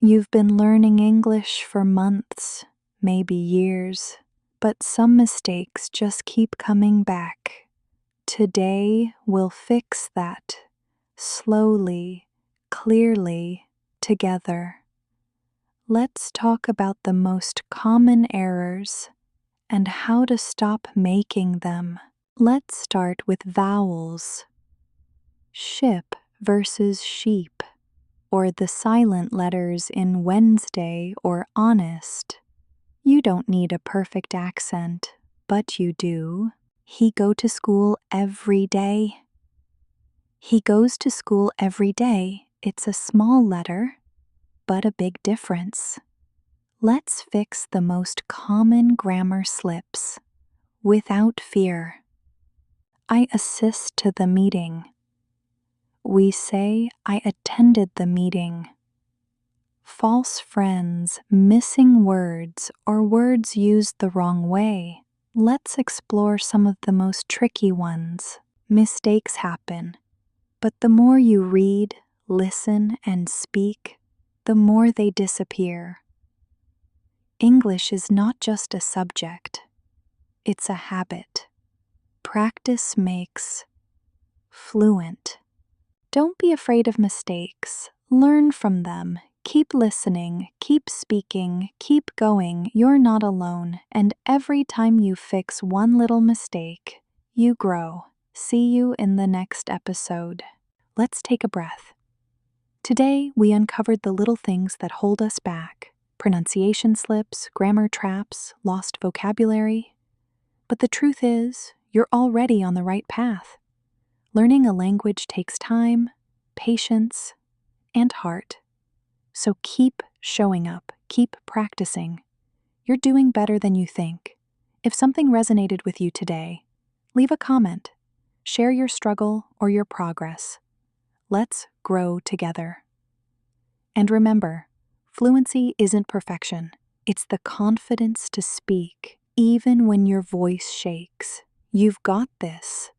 You've been learning English for months, maybe years, but some mistakes just keep coming back. Today we'll fix that, slowly, clearly, together. Let's talk about the most common errors and how to stop making them. Let's start with vowels. Ship versus sheep, or the silent letters in Wednesday or honest. You don't need a perfect accent, but you do. He go to school every day. He goes to school every day. It's a small letter, but a big difference. Let's fix the most common grammar slips without fear. I assist to the meeting. We say, I attended the meeting. False friends, missing words, or words used the wrong way. Let's explore some of the most tricky ones. Mistakes happen, but the more you read, listen, and speak, the more they disappear. English is not just a subject, it's a habit. Practice makes fluent. Don't be afraid of mistakes. Learn from them. Keep listening, keep speaking, keep going. You're not alone, and every time you fix one little mistake, you grow. See you in the next episode. Let's take a breath. Today, we uncovered the little things that hold us back: pronunciation slips, grammar traps, lost vocabulary. But the truth is, you're already on the right path. Learning a language takes time, patience, and heart. So keep showing up, keep practicing. You're doing better than you think. If something resonated with you today, leave a comment. Share your struggle or your progress. Let's grow together. And remember, fluency isn't perfection. It's the confidence to speak, even when your voice shakes. You've got this.